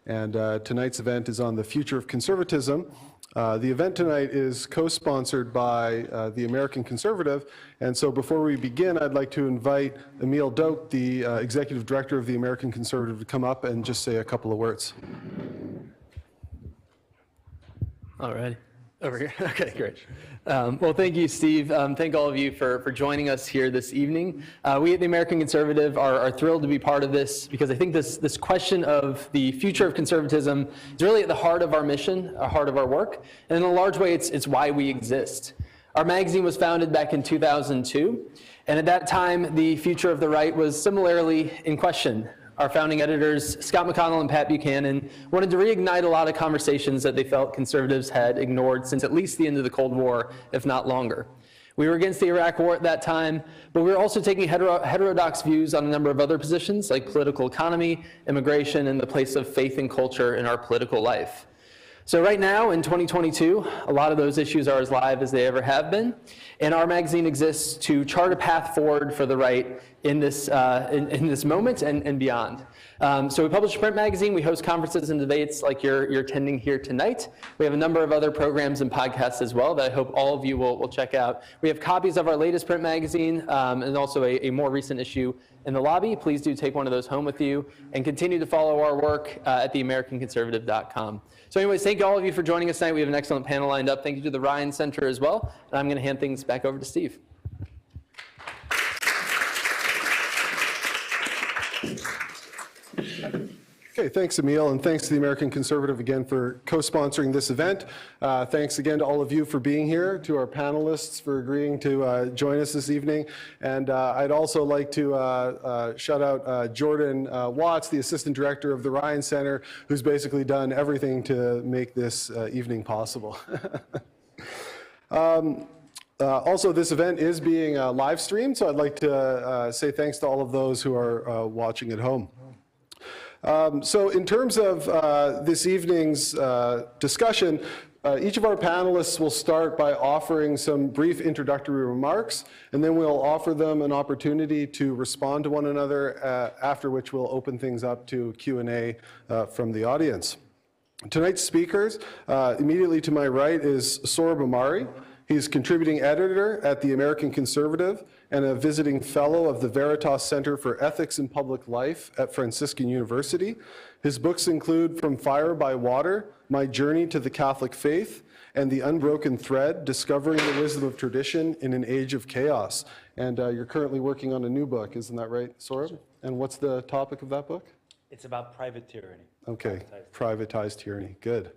And tonight's event is on the future of conservatism. The event tonight is co-sponsored by the American Conservative. And so before we begin, I'd like to invite Emil Doak, the Executive Director of the American Conservative, to come up and just say a couple of words. All right. Over here. Okay, great. Well, thank you, Steve. Thank all of you for joining us here this evening. We at the American Conservative are thrilled to be part of this because I think this question of the future of conservatism is really at the heart of our mission, the heart of our work, and in a large way, it's why we exist. Our magazine was founded back in 2002, and at that time, the future of the right was similarly in question. Our founding editors, Scott McConnell and Pat Buchanan, wanted to reignite a lot of conversations that they felt conservatives had ignored since at least the end of the Cold War, if not longer. We were against the Iraq War at that time, but we were also taking heterodox views on a number of other positions like political economy, immigration, and the place of faith and culture in our political life. So right now, in 2022, a lot of those issues are as live as they ever have been, and our magazine exists to chart a path forward for the right in this moment and beyond. So we publish a print magazine, we host conferences and debates like you're attending here tonight. We have a number of other programs and podcasts as well that I hope all of you will check out. We have copies of our latest print magazine and also a more recent issue in the lobby. Please do take one of those home with you and continue to follow our work at theamericanconservative.com. So anyways, thank all of you for joining us tonight. We have an excellent panel lined up. Thank you to the Ryan Center as well. And I'm going to hand things back over to Steve. Okay, thanks, Emil, and thanks to the American Conservative again for co-sponsoring this event. Thanks again to all of you for being here, to our panelists for agreeing to join us this evening. And I'd also like to shout out Jordan Watts, the Assistant Director of the Ryan Center, who's basically done everything to make this evening possible. Also, this event is being live streamed, so I'd like to say thanks to all of those who are watching at home. So in terms of this evening's discussion, each of our panelists will start by offering some brief introductory remarks, and then we'll offer them an opportunity to respond to one another, after which we'll open things up to Q&A from the audience. Tonight's speakers, immediately to my right is Sohrab Ahmari. He's contributing editor at the American Conservative and a visiting fellow of the Veritas Center for Ethics in Public Life at Franciscan University. His books include From Fire by Water, My Journey to the Catholic Faith, and The Unbroken Thread, Discovering the Wisdom of Tradition in an Age of Chaos. And you're currently working on a new book, isn't that right, Sohrab? Sure. And what's the topic of that book? It's about private tyranny. Okay, privatized tyranny, good.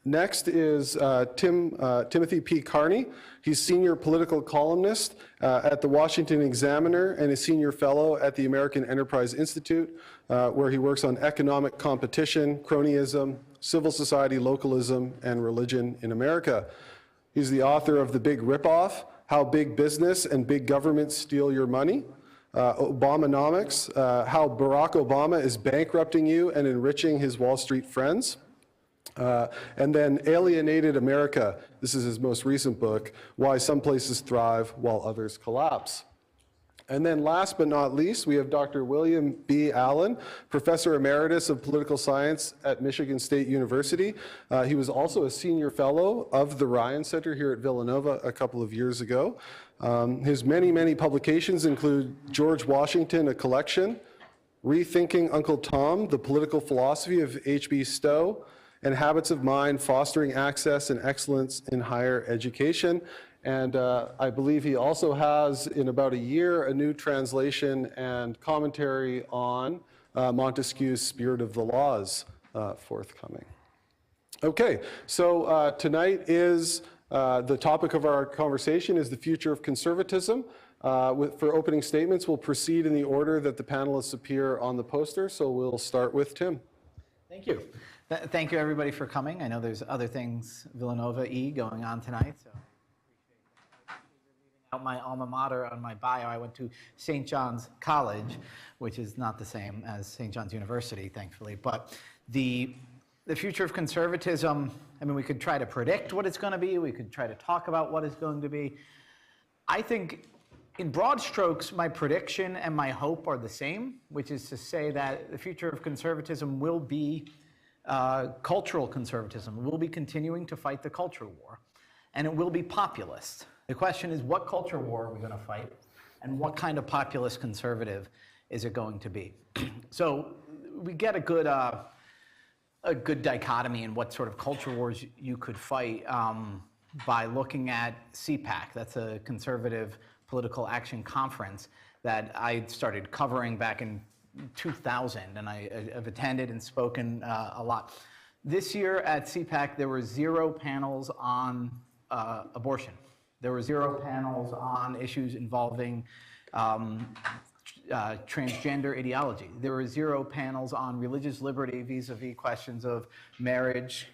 Next is Timothy P. Carney. He's senior political columnist at the Washington Examiner and a senior fellow at the American Enterprise Institute, where he works on economic competition, cronyism, civil society localism, and religion in America. He's the author of The Big Ripoff, How Big Business and Big Government Steal Your Money, Obamonomics, How Barack Obama is Bankrupting You and Enriching His Wall Street Friends. And then Alienated America, this is his most recent book, Why Some Places Thrive While Others Collapse. And then last but not least, we have Dr. William B. Allen, Professor Emeritus of Political Science at Michigan State University. He was also a senior fellow of the Ryan Center here at Villanova a couple of years ago. His many publications include George Washington, A Collection, Rethinking Uncle Tom, The Political Philosophy of H.B. Stowe, and Habits of Mind, Fostering Access and Excellence in Higher Education. And I believe he also has, in about a year, a new translation and commentary on Montesquieu's Spirit of the Laws forthcoming. Okay, so tonight is, the topic of our conversation is the future of conservatism. For opening statements, we'll proceed in the order that the panelists appear on the poster, so we'll start with Tim. Thank you. Thank you, everybody, for coming. I know there's other things Villanova-y going on tonight, so I appreciate leaving out my alma mater on my bio. I went to St. John's College, which is not the same as St. John's University, thankfully. But the future of conservatism, I mean, we could try to predict what it's going to be. We could try to talk about what it's going to be. I think In broad strokes, my prediction and my hope are the same, which is to say that the future of conservatism will be cultural conservatism. We'll be continuing to fight the culture war, and it will be populist. The question is, what culture war are we going to fight, and what kind of populist conservative is it going to be? So we get a good dichotomy in what sort of culture wars you could fight by looking at CPAC. That's a conservative political action conference that I started covering back in 2000, and I've attended and spoken a lot. This year at CPAC, there were 0 panels on abortion. There were 0 panels on issues involving transgender ideology. There were 0 panels on religious liberty vis-a-vis questions of marriage,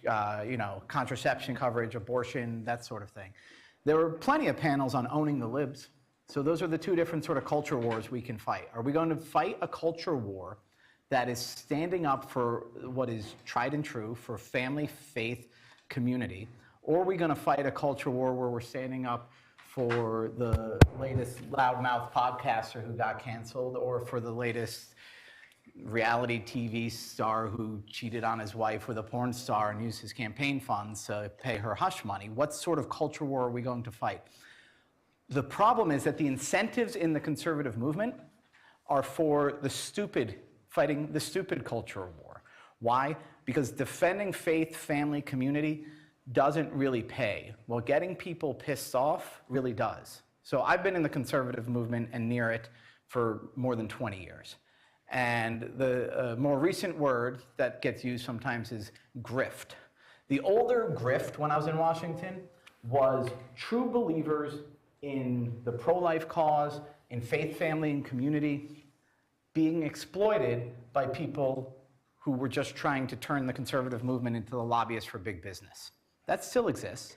contraception coverage, abortion, that sort of thing. There were plenty of panels on owning the libs. So those are the 2 different sort of culture wars we can fight. Are we going to fight a culture war that is standing up for what is tried and true for family, faith, community? Or are we going to fight a culture war where we're standing up for the latest loudmouth podcaster who got canceled, or for the latest reality TV star who cheated on his wife with a porn star and used his campaign funds to pay her hush money? What sort of culture war are we going to fight? The problem is that the incentives in the conservative movement are for the stupid, fighting the stupid culture war. Why? Because defending faith, family, community doesn't really pay. Well, getting people pissed off really does. So I've been in the conservative movement and near it for more than 20 years. And the more recent word that gets used sometimes is grift. The older grift when I was in Washington was true believers in the pro-life cause, in faith, family, and community, being exploited by people who were just trying to turn the conservative movement into the lobbyists for big business. That still exists,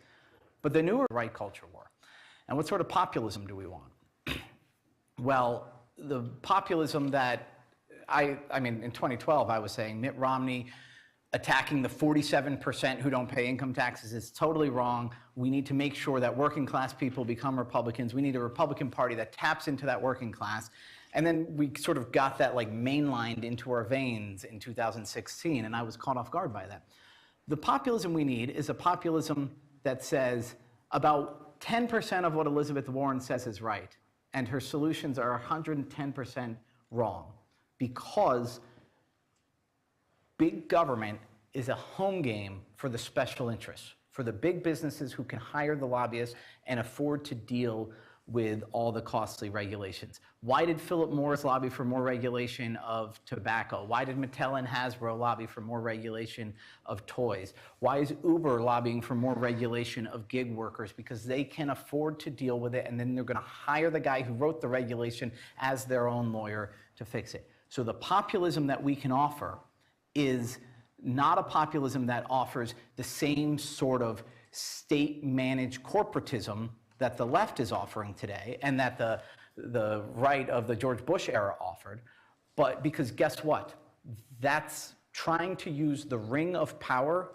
but the newer right culture war. And what sort of populism do we want? Well, the populism that I mean, in 2012, I was saying Mitt Romney attacking the 47% who don't pay income taxes is totally wrong. We need to make sure that working class people become Republicans. We need a Republican Party that taps into that working class. And then we sort of got that like mainlined into our veins in 2016, and I was caught off guard by that. The populism we need is a populism that says about 10% of what Elizabeth Warren says is right, and her solutions are 110% wrong, because big government is a home game for the special interests, for the big businesses who can hire the lobbyists and afford to deal with all the costly regulations. Why did Philip Morris lobby for more regulation of tobacco? Why did Mattel and Hasbro lobby for more regulation of toys? Why is Uber lobbying for more regulation of gig workers? Because they can afford to deal with it, and then they're going to hire the guy who wrote the regulation as their own lawyer to fix it. So the populism that we can offer is not a populism that offers the same sort of state-managed corporatism that the left is offering today and that the right of the George Bush era offered. But because guess what? That's trying to use the ring of power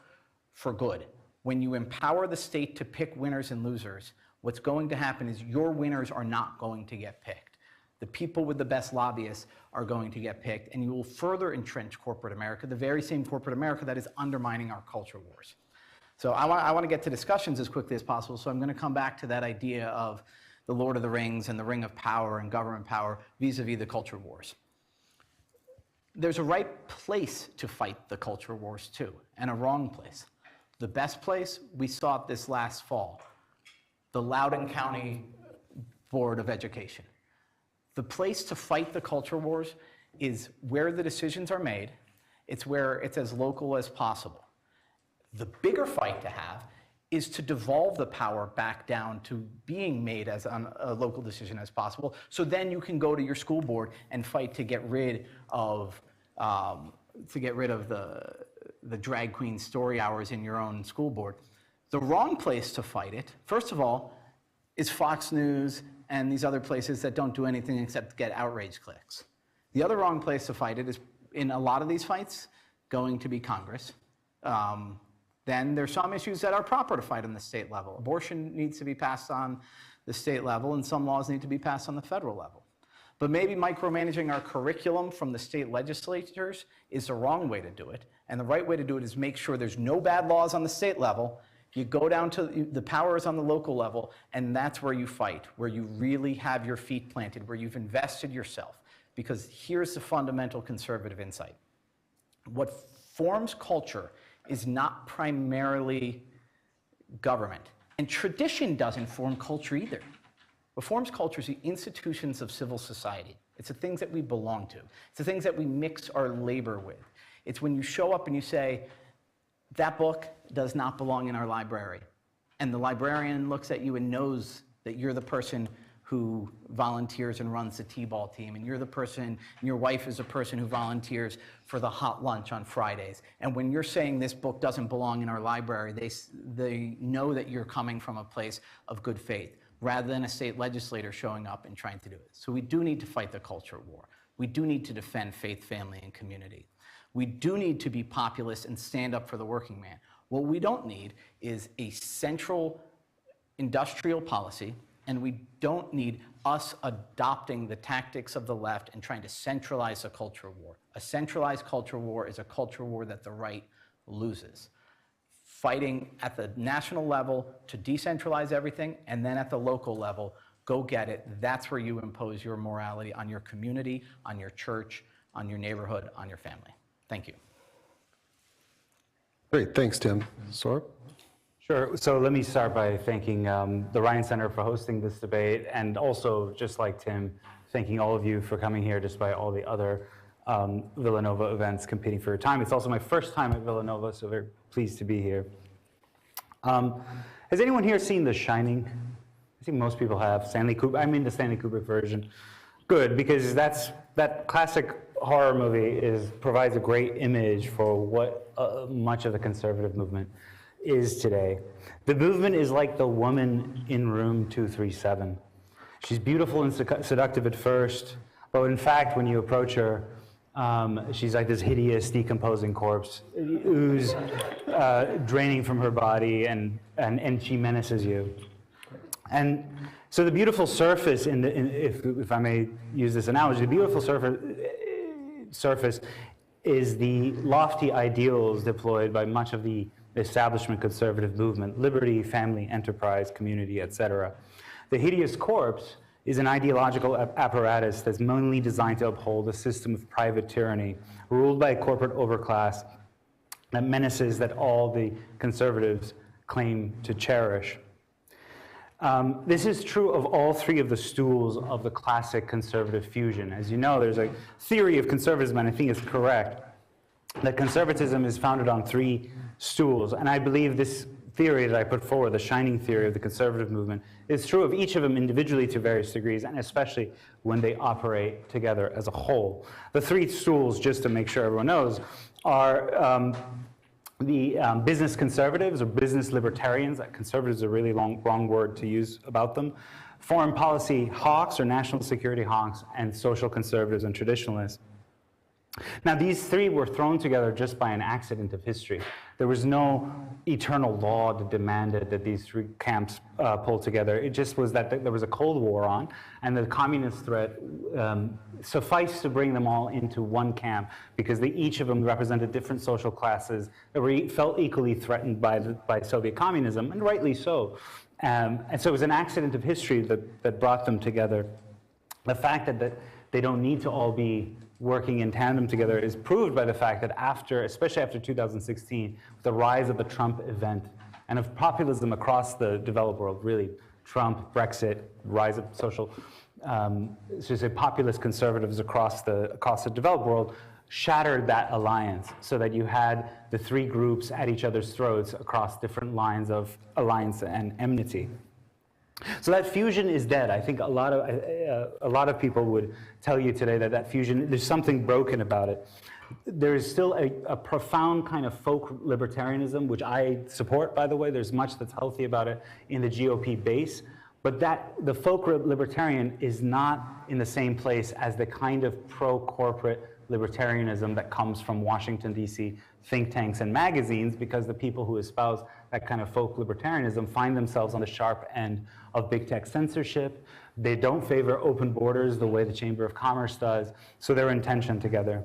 for good. When you empower the state to pick winners and losers, what's going to happen is your winners are not going to get picked. The people with the best lobbyists are going to get picked, and you will further entrench corporate America, the very same corporate America that is undermining our culture wars. So I want to get to discussions as quickly as possible, so I'm going to come back to that idea of the Lord of the Rings and the ring of power and government power vis-a-vis the culture wars. There's a right place to fight the culture wars too, and a wrong place. The best place, we saw it this last fall, the Loudoun County Board of Education. The place to fight the culture wars is where the decisions are made. It's where it's as local as possible. The bigger fight to have is to devolve the power back down to being made as a local decision as possible. So then you can go to your school board and fight to get rid of the drag queen story hours in your own school board. The wrong place to fight it, first of all, is Fox News and these other places that don't do anything except get outrage clicks. The other wrong place to fight it is, in a lot of these fights, going to be Congress. then there's some issues that are proper to fight on the state level. Abortion needs to be passed on the state level, and some laws need to be passed on the federal level. But maybe micromanaging our curriculum from the state legislatures is the wrong way to do it. And the right way to do it is make sure there's no bad laws on the state level. You go down to the power is on the local level, and that's where you fight, where you really have your feet planted, where you've invested yourself. Because here's the fundamental conservative insight. What forms culture is not primarily government. And tradition doesn't form culture either. What forms culture is the institutions of civil society. It's the things that we belong to. It's the things that we mix our labor with. It's when you show up and you say, that book does not belong in our library. And the librarian looks at you and knows that you're the person who volunteers and runs the t-ball team, and you're the person, and your wife is a person who volunteers for the hot lunch on Fridays. And when you're saying this book doesn't belong in our library, they know that you're coming from a place of good faith, rather than a state legislator showing up and trying to do it. So we do need to fight the culture war. We do need to defend faith, family, and community. We do need to be populist and stand up for the working man. What we don't need is a central industrial policy, and we don't need us adopting the tactics of the left and trying to centralize a culture war. A centralized culture war is a culture war that the right loses. Fighting at the national level to decentralize everything, and then at the local level, go get it. That's where you impose your morality on your community, on your church, on your neighborhood, on your family. Thank you. Great, thanks, Tim. Sohrab? Sure. So let me start by thanking the Ryan Center for hosting this debate, and also, just like Tim, thanking all of you for coming here despite all the other Villanova events competing for your time. It's also my first time at Villanova, so very pleased to be here. Has anyone here seen The Shining? I think most people have. Stanley Kubrick. I mean the Stanley Kubrick version. Good, because that classic horror movie provides a great image for what much of the conservative movement is today. The movement is like the woman in room 237. She's beautiful and seductive at first, but in fact, when you approach her, she's like this hideous, decomposing corpse, ooze draining from her body, and she menaces you. And so the beautiful surface, if I may use this analogy, the beautiful surface is the lofty ideals deployed by much of the establishment conservative movement: liberty, family, enterprise, community, etc. The hideous corpse is an ideological apparatus that's mainly designed to uphold a system of private tyranny ruled by a corporate overclass that menaces that all the conservatives claim to cherish. This is true of all three of the stools of the classic conservative fusion. As you know, there's a theory of conservatism, and I think it's correct, that conservatism is founded on three stools. And I believe this theory that I put forward, the shining theory of the conservative movement, is true of each of them individually to various degrees, and especially when they operate together as a whole. The three stools, just to make sure everyone knows, are the business conservatives, or business libertarians. That conservatives is a really wrong word to use about them. Foreign policy hawks, or national security hawks, and social conservatives and traditionalists. Now, these three were thrown together just by an accident of history. There was no eternal law that demanded that these three camps pull together. It just was that there was a Cold War on, and the communist threat sufficed to bring them all into one camp, because each of them represented different social classes that felt equally threatened by Soviet communism, and rightly so. And so it was an accident of history that brought them together. The fact that they don't need to all be working in tandem together is proved by the fact that especially after 2016, with the rise of the Trump event and of populism across the developed world, really, Trump, Brexit, rise of populist conservatives across the developed world, shattered that alliance, so that you had the three groups at each other's throats across different lines of alliance and enmity. So that fusion is dead. I think a lot of people would tell you today that fusion, there's something broken about it. There is still a profound kind of folk libertarianism, which I support, by the way. There's much that's healthy about it in the GOP base. But the folk libertarian is not in the same place as the kind of pro-corporate libertarianism that comes from Washington, D.C. think tanks and magazines, because the people who espouse that kind of folk libertarianism find themselves on the sharp end of big tech censorship. They don't favor open borders the way the Chamber of Commerce does, so they're in tension together.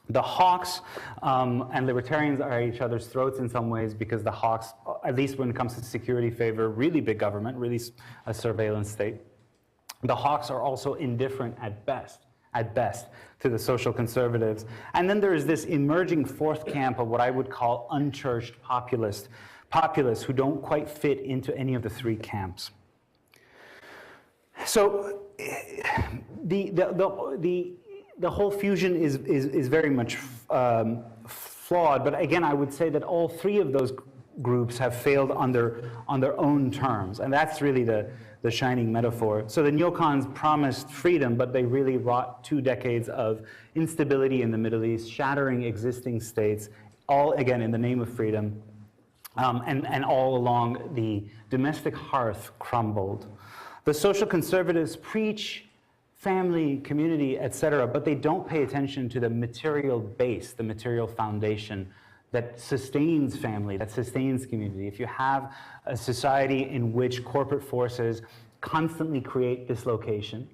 The hawks and libertarians are at each other's throats in some ways, because the hawks, at least when it comes to security, favor really big government, really a surveillance state. The hawks are also indifferent at best, to the social conservatives. And then there is this emerging fourth camp of what I would call unchurched populists who don't quite fit into any of the three camps. So the whole fusion is very much flawed, but again, I would say that all three of those groups have failed on their own terms, and that's really the shining metaphor. So the neocons promised freedom, but they really wrought 2 decades of instability in the Middle East, shattering existing states, all again in the name of freedom, and all along the domestic hearth crumbled. The social conservatives preach family, community, etc., but they don't pay attention to the material base, the material foundation that sustains family, that sustains community. If you have a society in which corporate forces constantly create dislocation,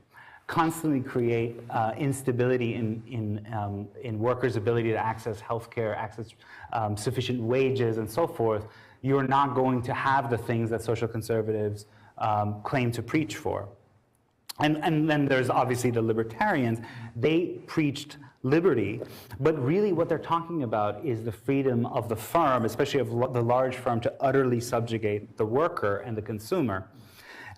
constantly create instability in workers' ability to access healthcare, access sufficient wages, and so forth, you're not going to have the things that social conservatives claim to preach for. And then there's obviously the libertarians. They preached liberty, but really what they're talking about is the freedom of the firm, especially of the large firm, to utterly subjugate the worker and the consumer.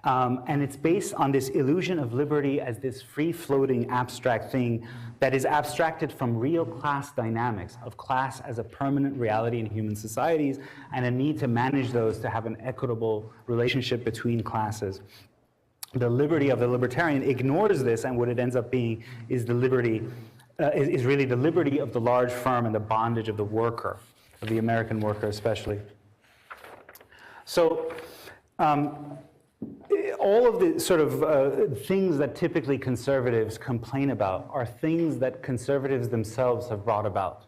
And it's based on this illusion of liberty as this free-floating abstract thing that is abstracted from real class dynamics, of class as a permanent reality in human societies, and a need to manage those to have an equitable relationship between classes. The liberty of the libertarian ignores this, and what it ends up being is the liberty, is really the liberty of the large firm and the bondage of the worker, of the American worker especially. So all of the sort of things that typically conservatives complain about are things that conservatives themselves have brought about.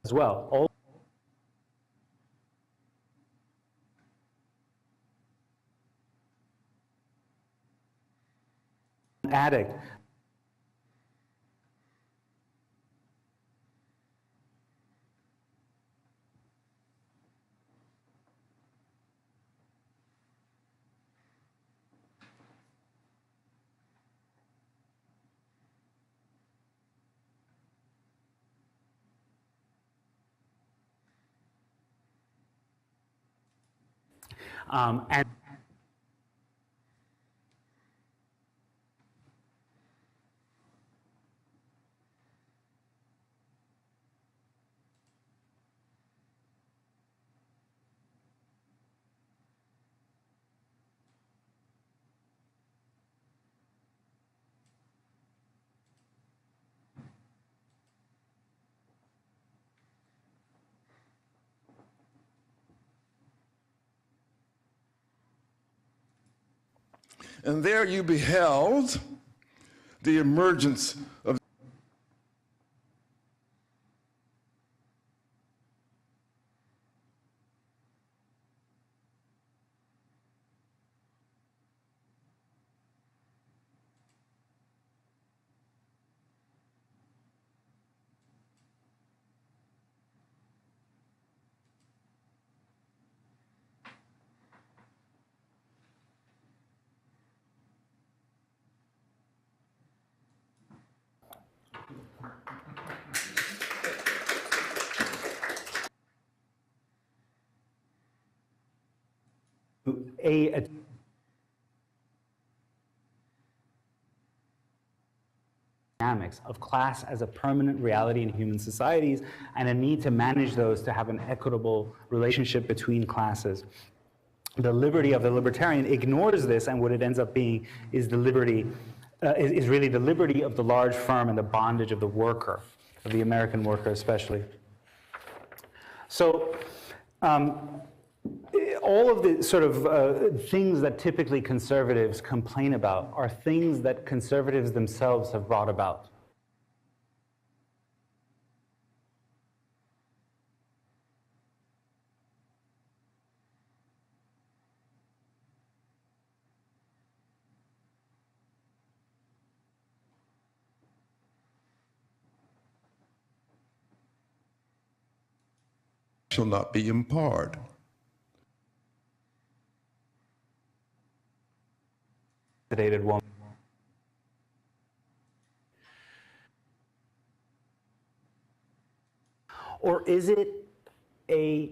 As well. All addict. And And there you beheld the emergence of a dynamic dynamics of class as a permanent reality in human societies and a need to manage those to have an equitable relationship between classes. The liberty of the libertarian ignores this, and what it ends up being is the liberty, is really the liberty of the large firm and the bondage of the worker, of the American worker especially. So all of the sort of things that typically conservatives complain about are things that conservatives themselves have brought about. Shall not be imparted. Sedated woman. Or is it a